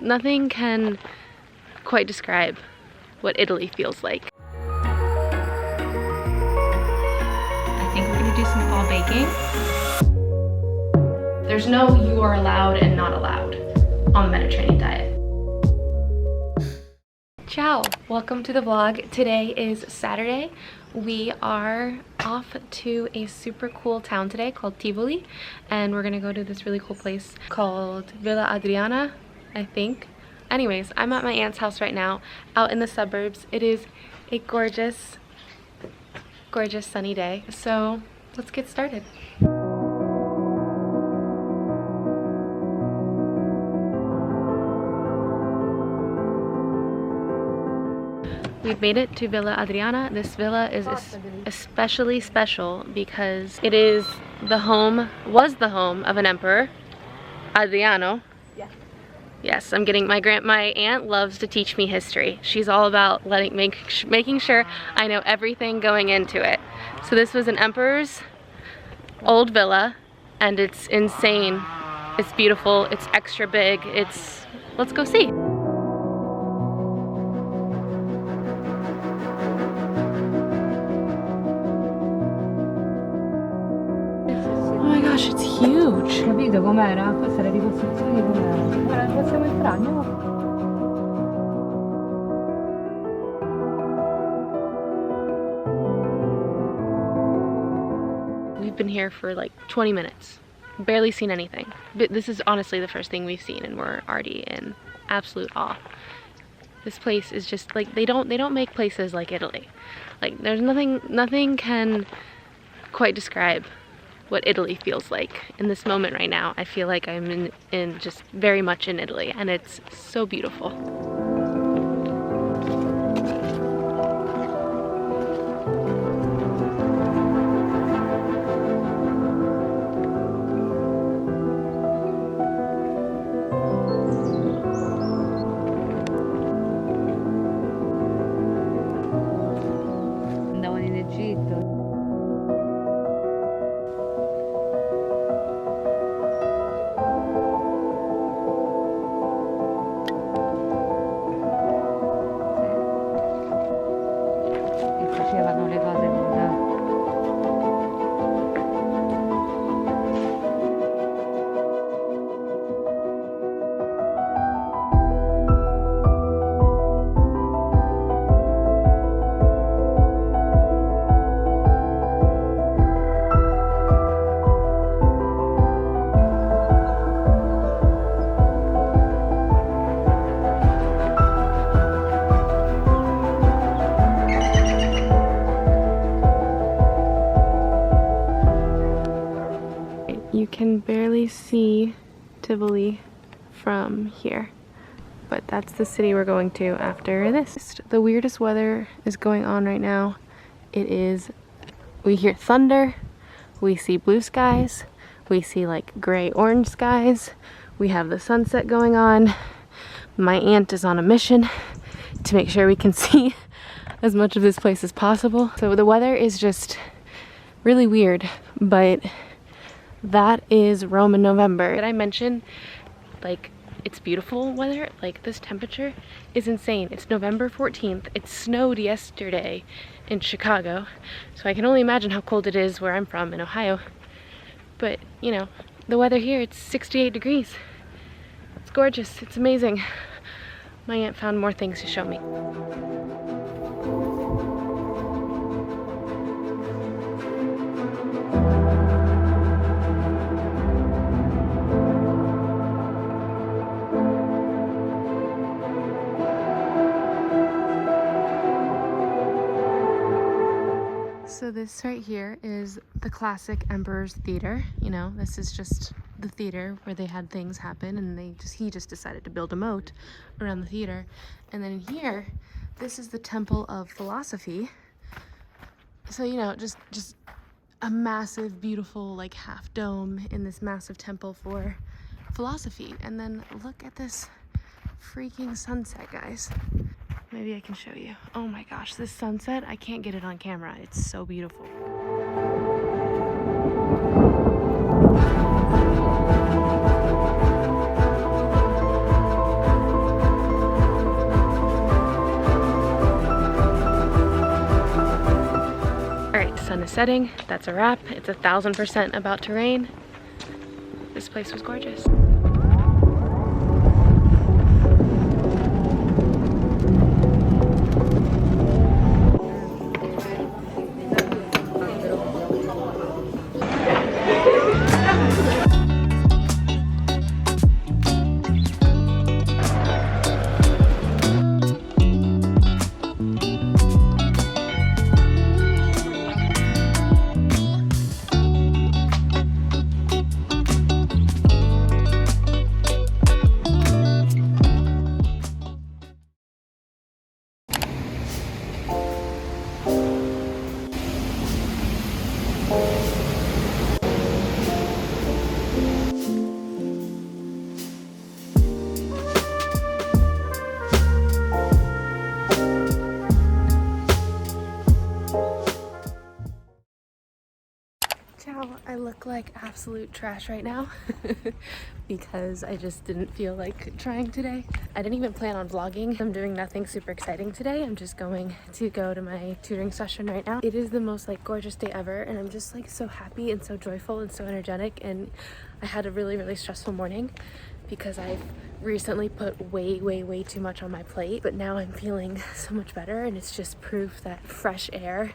Nothing can quite describe what Italy feels like. I think we're gonna do some fall baking. There's no you are allowed and not allowed on the Mediterranean diet. Ciao, welcome to the vlog. Today is Saturday. We are off to a super cool town today called Tivoli, and we're gonna go to this really cool place called Villa Adriana, I think. Anyways, I'm at my aunt's house right now, out in the suburbs. It is a gorgeous, gorgeous sunny day. So let's get started. We've made it to Villa Adriana. This villa is especially special because it is was the home of an emperor, Adriano. Yeah. Yes, I'm getting my aunt loves to teach me history. She's all about making sure I know everything going into it. So this was an emperor's old villa, and it's insane. It's beautiful. It's extra big. Let's go see. It's huge. Capito com'era? Questa è la ricostruzione di com'era. Guarda, possiamo entrare, andiamo. We've been here for like 20 minutes. Barely seen anything. But this is honestly the first thing we've seen, and we're already in absolute awe. This place is just like they don't make places like Italy. Like there's nothing can quite describe what Italy feels like in this moment right now. I feel like I'm in just very much in Italy, and it's so beautiful. Andavo in Egitto. Facevano le cose con You can barely see Tivoli from here, but that's the city we're going to after this. The weirdest weather is going on right now. We hear thunder, we see blue skies, we see like gray orange skies, we have the sunset going on. My aunt is on a mission to make sure we can see as much of this place as possible. So the weather is just really weird, but that is Rome in November. Did I mention, like, it's beautiful weather? Like, this temperature is insane. It's November 14th. It snowed yesterday in Chicago, so I can only imagine how cold it is where I'm from in Ohio. But, you know, the weather here, it's 68 degrees. It's gorgeous. It's amazing. My aunt found more things to show me. So this right here is the classic Emperor's Theater. You know, this is just the theater where they had things happen, and he just decided to build a moat around the theater. And then here, this is the Temple of Philosophy. So, you know, just a massive, beautiful, like half dome in this massive temple for philosophy. And then look at this freaking sunset, guys. Maybe I can show you. Oh my gosh, this sunset, I can't get it on camera. It's so beautiful. is setting. That's a wrap. It's 1000% about to rain. This place was gorgeous. I look like absolute trash right now because I just didn't feel like trying today. I didn't even plan on vlogging. I'm doing nothing super exciting today. I'm just going to go to my tutoring session right now. It is the most like gorgeous day ever, and I'm just like so happy and so joyful and so energetic. And I had a really stressful morning because I've recently put way too much on my plate, but now I'm feeling so much better, and it's just proof that fresh air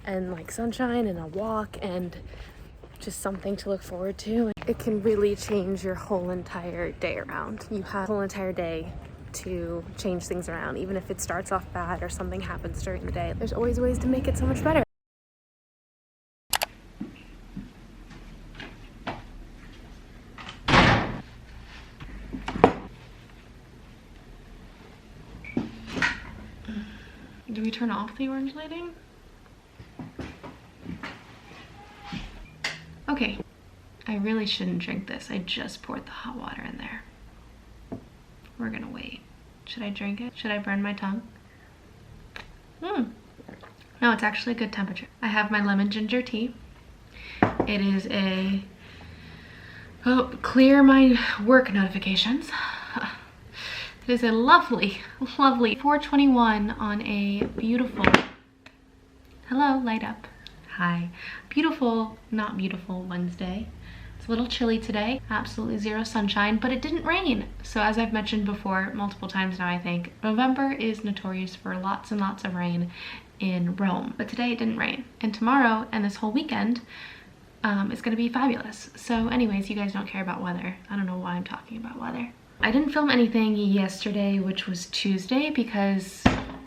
and like sunshine and a walk and just something to look forward to, it can really change your whole entire day around. You have a whole entire day to change things around, even if it starts off bad or something happens during the day. There's always ways to make it so much better. Do we turn off the orange lighting? Okay, I really shouldn't drink this. I just poured the hot water in there. We're gonna wait. Should I drink it? Should I burn my tongue? No, it's actually a good temperature. I have my lemon ginger tea. It is a, clear my work notifications. It is a lovely 4:21 on a beautiful, hello, light up. Hi. Beautiful, not beautiful Wednesday. It's a little chilly today, absolutely zero sunshine, but it didn't rain. So as I've mentioned before, multiple times now I think, November is notorious for lots and lots of rain in Rome. But today it didn't rain. And tomorrow and this whole weekend is gonna be fabulous. So anyways, you guys don't care about weather. I don't know why I'm talking about weather. I didn't film anything yesterday, which was Tuesday, because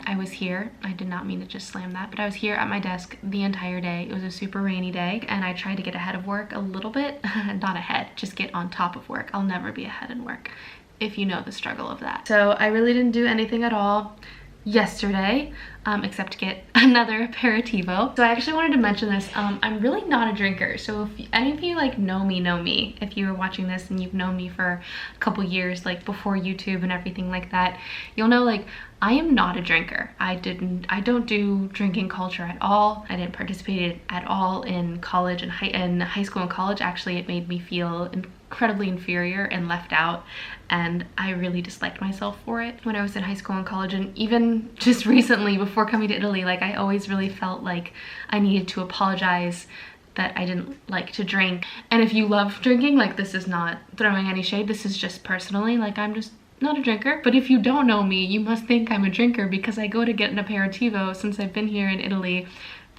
I was here. I did not mean to just slam that, but I was here at my desk the entire day. It was a super rainy day, and I tried to get ahead of work a little bit. Not ahead, just get on top of work. I'll never be ahead in work, if you know the struggle of that. So I really didn't do anything at all yesterday, except get another aperitivo. So I actually wanted to mention this. I'm really not a drinker. So if any of you like know me, if you were watching this and you've known me for a couple years, like before YouTube and everything like that, you'll know like I am not a drinker. I don't do drinking culture at all. I didn't participate at all in college and high school and college. Actually, it made me feel incredibly inferior and left out, and I really disliked myself for it when I was in high school and college. And even just recently before coming to Italy, like I always really felt like I needed to apologize that I didn't like to drink. And if you love drinking, like this is not throwing any shade, this is just personally, like I'm just not a drinker. But if you don't know me, you must think I'm a drinker because I go to get an aperitivo since I've been here in Italy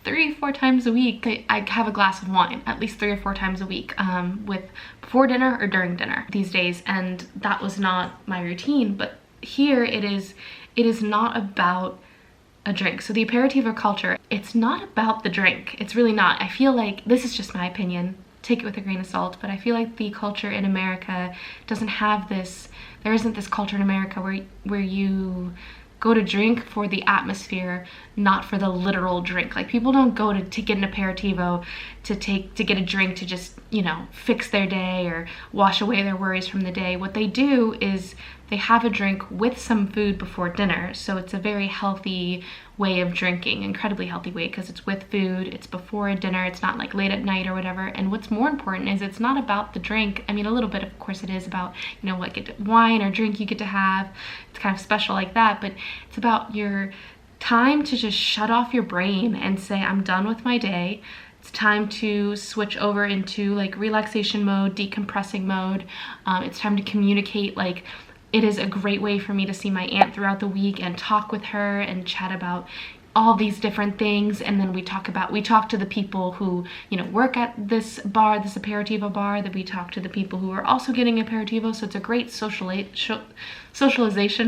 3-4 times a week. I have a glass of wine at least 3 or 4 times a week, with before dinner or during dinner these days, and that was not my routine. But here it is not about a drink. So the aperitivo culture, it's not about the drink. It's really not. I feel like, this is just my opinion, take it with a grain of salt, but I feel like the culture in America doesn't have this, there isn't this culture in America where you go to drink for the atmosphere, not for the literal drink. Like people don't go to get an aperitivo to get a drink to just, you know, fix their day or wash away their worries from the day. What they do is they have a drink with some food before dinner. So it's a very healthy way of drinking, incredibly healthy way, because it's with food, it's before a dinner, it's not like late at night or whatever. And what's more important is it's not about the drink. I mean, a little bit, of course, it is about, you know, what wine or drink you get to have. It's kind of special like that, but it's about your time to just shut off your brain and say, I'm done with my day. It's time to switch over into like relaxation mode, decompressing mode. It's time to communicate. Like, it is a great way for me to see my aunt throughout the week and talk with her and chat about all these different things. And then we talk to the people who, you know, work at this bar, this aperitivo bar, that we talk to the people who are also getting aperitivo. So it's a great socialization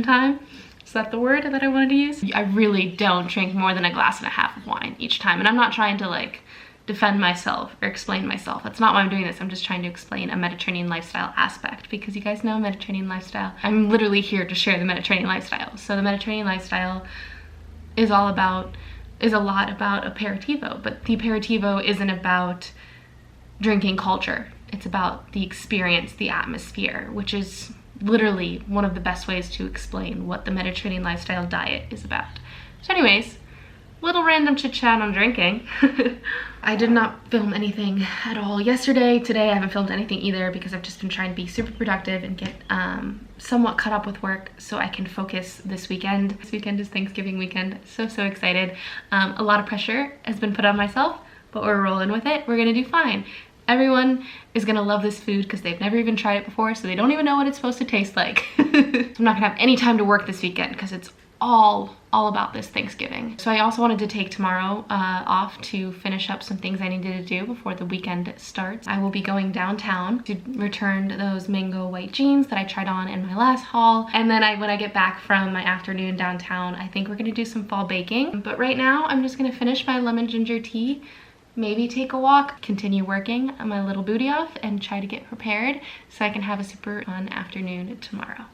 time. Is that the word that I wanted to use? I really don't drink more than a glass and a half of wine each time. And I'm not trying to like defend myself or explain myself. That's not why I'm doing this. I'm just trying to explain a Mediterranean lifestyle aspect, because you guys know Mediterranean lifestyle. I'm literally here to share the Mediterranean lifestyle. So the Mediterranean lifestyle is a lot about aperitivo, but the aperitivo isn't about drinking culture. It's about the experience, the atmosphere, which is literally one of the best ways to explain what the Mediterranean lifestyle diet is about. So anyways, little random chit chat on drinking. I did not film anything at all yesterday. Today I haven't filmed anything either, because I've just been trying to be super productive and get somewhat caught up with work so I can focus this weekend. This weekend is Thanksgiving weekend. So excited. A lot of pressure has been put on myself, but we're rolling with it. We're gonna do fine. Everyone is gonna love this food because they've never even tried it before, so they don't even know what it's supposed to taste like. I'm not gonna have any time to work this weekend because it's all about this Thanksgiving. So I also wanted to take tomorrow off to finish up some things I needed to do before the weekend starts. I will be going downtown to return those mango white jeans that I tried on in my last haul. And then when I get back from my afternoon downtown, I think we're gonna do some fall baking. But right now, I'm just gonna finish my lemon ginger tea, maybe take a walk, continue working on my little booty off, and try to get prepared so I can have a super fun afternoon tomorrow.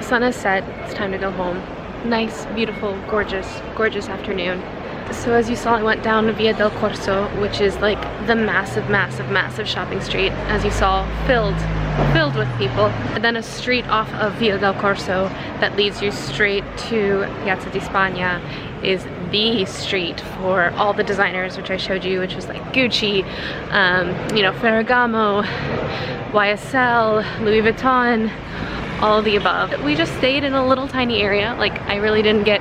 Sun has set, it's time to go home. Nice, beautiful, gorgeous afternoon. So as you saw, I went down Via del Corso, which is like the massive shopping street. As you saw, filled with people. And then a street off of Via del Corso that leads you straight to Piazza di Spagna is the street for all the designers, which I showed you, which was like Gucci, you know, Ferragamo, YSL, Louis Vuitton, all of the above. We just stayed in a little tiny area. Like, I really didn't get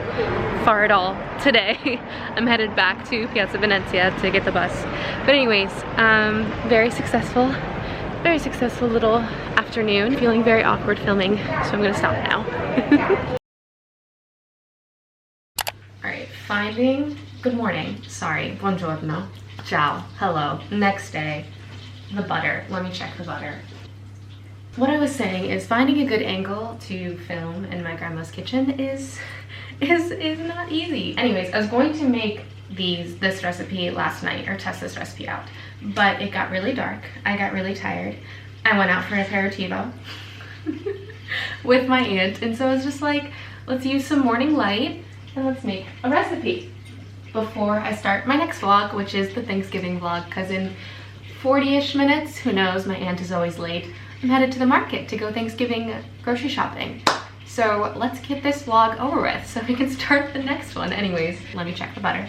far at all today. I'm headed back to Piazza Venezia to get the bus. But anyways, very successful little afternoon. Feeling very awkward filming, so I'm gonna stop now. Alright, good morning, sorry, buongiorno, ciao, hello, next day, the butter, let me check the butter. What I was saying is finding a good angle to film in my grandma's kitchen is not easy. Anyways, I was going to make this recipe last night, or test this recipe out, but it got really dark. I got really tired. I went out for an aperitivo with my aunt, and so I was just like, let's use some morning light and let's make a recipe before I start my next vlog, which is the Thanksgiving vlog, because in 40-ish minutes, who knows, my aunt is always late. I'm headed to the market to go Thanksgiving grocery shopping. So let's get this vlog over with so we can start the next one. Anyways, let me check the butter.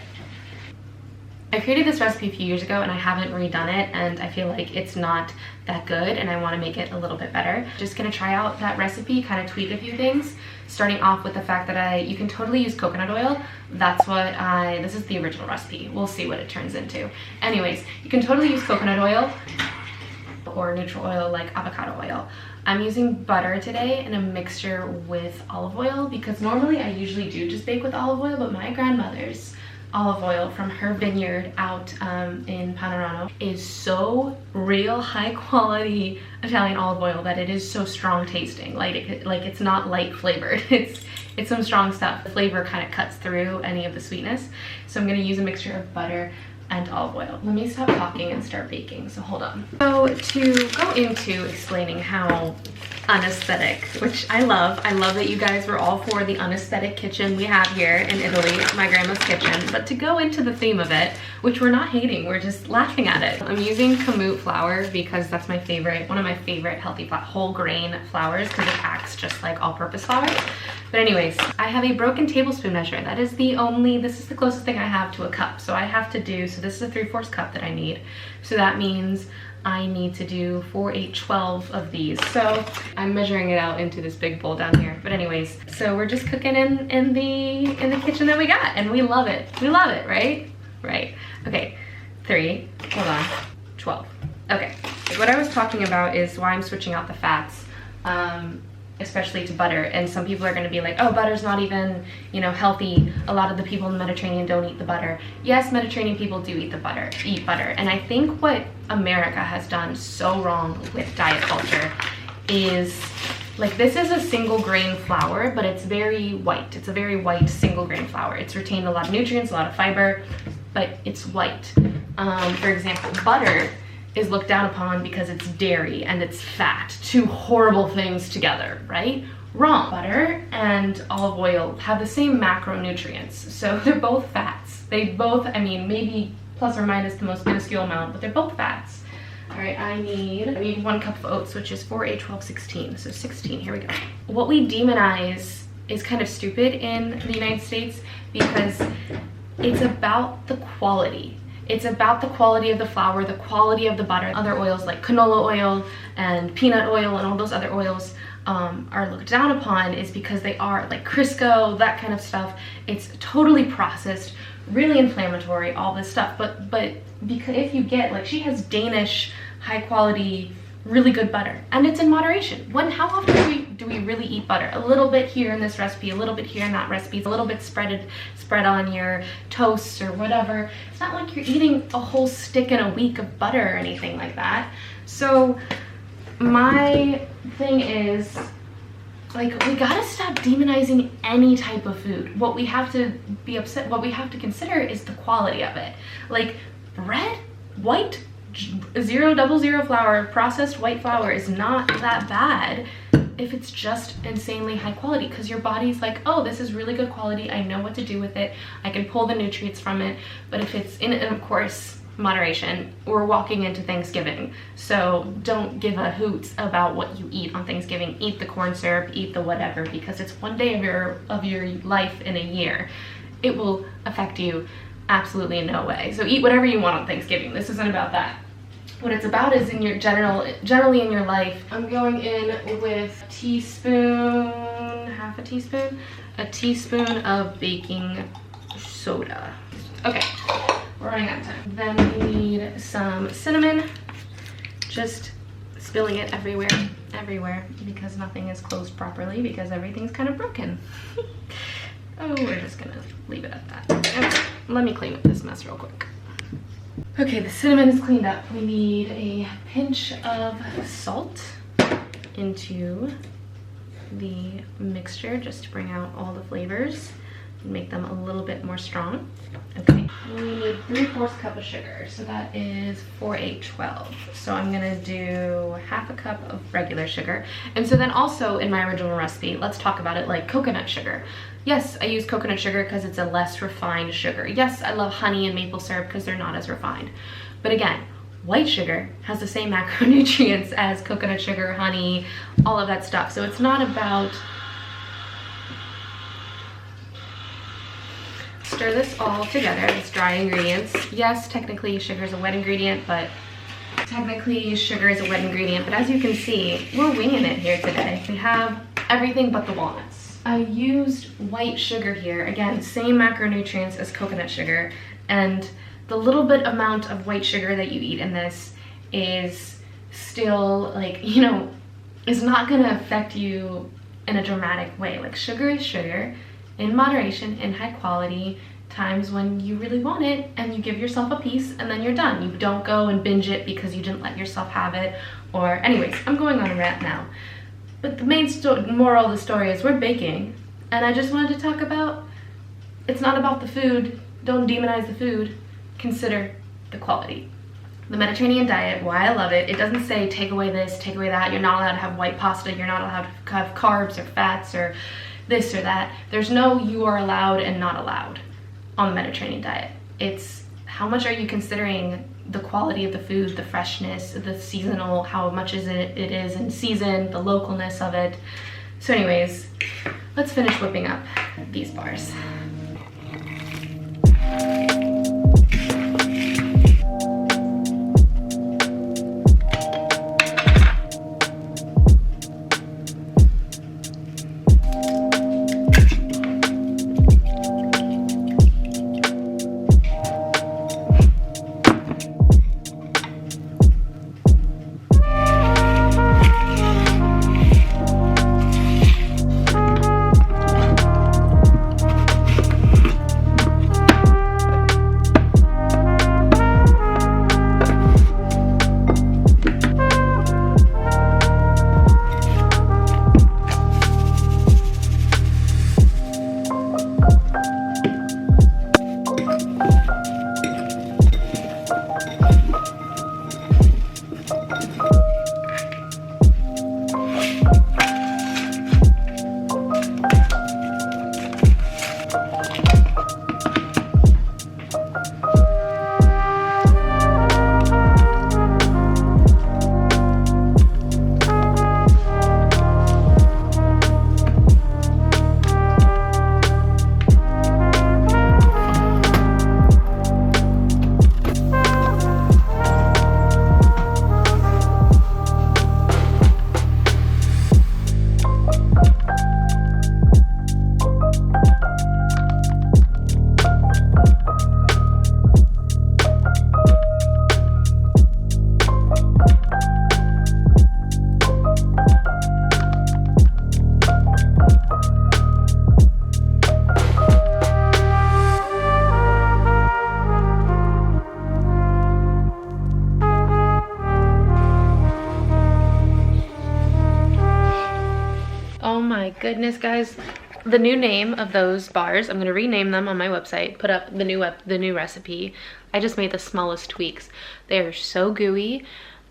I created this recipe a few years ago and I haven't redone it, and I feel like it's not that good and I want to make it a little bit better. Just gonna try out that recipe, kind of tweak a few things, starting off with the fact that you can totally use coconut oil. This is the original recipe. We'll see what it turns into. Anyways, you can totally use coconut oil or neutral oil like avocado oil. I'm using butter today in a mixture with olive oil because normally I usually do just bake with olive oil, but my grandmother's olive oil from her vineyard out in Panorama is so real high quality Italian olive oil that it is so strong tasting. Like it's not light flavored. It's some strong stuff. The flavor kind of cuts through any of the sweetness. So I'm gonna use a mixture of butter and olive oil. Let me stop talking and start baking, so hold on. So to go into explaining how unaesthetic, which I love that you guys were all for the unaesthetic kitchen we have here in Italy, my grandma's kitchen, but to go into the theme of it, which we're not hating, we're just laughing at it. I'm using kamut flour because that's my favorite, one of my favorite healthy whole grain flours because it acts just like all-purpose flour. But anyways, I have a broken tablespoon measure. This is the closest thing I have to a cup. So I have to do, so this is a 3/4 cup that I need. So that means I need to do 4, 8, 12 of these. So I'm measuring it out into this big bowl down here. But anyways, so we're just cooking in the kitchen that we got, and we love it. We love it, right? Right. Okay, 12. Okay, what I was talking about is why I'm switching out the fats. Especially to butter, and some people are going to be like, oh, butter's not even, you know, healthy. A lot of the people in the Mediterranean don't eat the butter. Yes, Mediterranean people do eat butter, and I think what America has done so wrong with diet culture is, like, this is a single grain flour, but it's very white. It's a very white single grain flour. It's retained a lot of nutrients, a lot of fiber, but it's white. For example, butter is looked down upon because it's dairy and it's fat. Two horrible things together, right? Wrong. Butter and olive oil have the same macronutrients, so they're both fats. They both, I mean, maybe plus or minus the most minuscule amount, but they're both fats. All right, I need 1 cup of oats, which is 4, 8, 12, 16. So 16, here we go. What we demonize is kind of stupid in the United States because it's about the quality. It's about the quality of the flour, the quality of the butter. Other oils like canola oil and peanut oil and all those other oils are looked down upon is because they are like Crisco, that kind of stuff. It's totally processed, really inflammatory, all this stuff. But because if you get, like, she has Danish high quality, really good butter, and it's in moderation. How often do we really eat butter? A little bit here in this recipe, a little bit here in that recipe, a little bit spread on your toasts or whatever. It's not like you're eating a whole stick in a week of butter or anything like that. So my thing is, like, we gotta stop demonizing any type of food. What we have to consider is the quality of it. Like, bread, white, 000 flour, processed white flour is not that bad if it's just insanely high quality, because your body's like, oh, this is really good quality, I know what to do with it, I can pull the nutrients from it. But if it's in, and of course, moderation, we're walking into Thanksgiving, so don't give a hoot about what you eat on Thanksgiving. Eat the corn syrup, eat the whatever, because it's one day of your life in a year. It will affect you absolutely in no way. So eat whatever you want on Thanksgiving. This isn't about that. What it's about is in your generally in your life. I'm going in with a teaspoon, half a teaspoon, a teaspoon of baking soda. Okay, we're running out of time. Then we need some cinnamon, just spilling it everywhere, because nothing is closed properly because everything's kind of broken. Oh, we're just gonna leave it at that. Okay, let me clean up this mess real quick. Okay, the cinnamon is cleaned up. We need a pinch of salt into the mixture just to bring out all the flavors and make them a little bit more strong. Okay, we need 3/4 cup of sugar, so that is 4, 8, 12. So I'm gonna do half a cup of regular sugar. And so then also in my original recipe, let's talk about it like coconut sugar. Yes, I use coconut sugar because it's a less refined sugar. Yes, I love honey and maple syrup because they're not as refined. But again, white sugar has the same macronutrients as coconut sugar, honey, all of that stuff. So it's not about, stir this all together, this dry ingredients. Yes, technically sugar is a wet ingredient, but as you can see, we're winging it here today. We have everything but the walnuts. I used white sugar here. Again, same macronutrients as coconut sugar, and the little bit amount of white sugar that you eat in this is still, like, you know, is not gonna affect you in a dramatic way. Like, sugar is sugar, in moderation, in high quality, times when you really want it, and you give yourself a piece and then you're done. You don't go and binge it because you didn't let yourself have it. Or anyways, I'm going on a rant now. But the main moral of the story is we're baking, and I just wanted to talk about, it's not about the food. Don't demonize the food. Consider the quality. The Mediterranean diet, why I love it, it doesn't say take away this, take away that. You're not allowed to have white pasta. You're not allowed to have carbs or fats or this or that. There's no you are allowed and not allowed on the Mediterranean diet. It's how much are you considering the quality of the food, the freshness, the seasonal, how much is it is in season, the localness of it. So anyways, let's finish whipping up these bars. Oh my goodness, guys. The new name of those bars, I'm gonna rename them on my website, put up the new recipe. I just made the smallest tweaks. They are so gooey,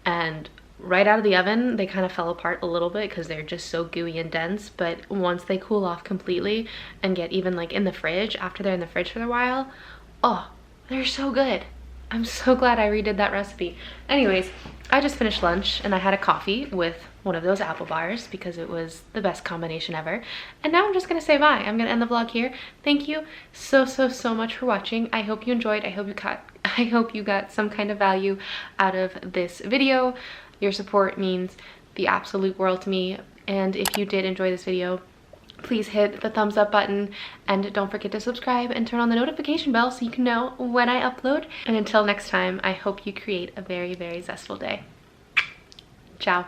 and right out of the oven, they kind of fell apart a little bit because they're just so gooey and dense, but once they cool off completely and get even like in the fridge, after they're in the fridge for a while, oh, they're so good. I'm so glad I redid that recipe. Anyways, I just finished lunch and I had a coffee with one of those apple bars because it was the best combination ever. And now I'm just gonna say bye. I'm gonna end the vlog here. Thank you so much for watching. I hope you enjoyed. I hope you got some kind of value out of this video. Your support means the absolute world to me. And if you did enjoy this video, please hit the thumbs up button and don't forget to subscribe and turn on the notification bell so you can know when I upload. And until next time, I hope you create a very, very zestful day. Ciao.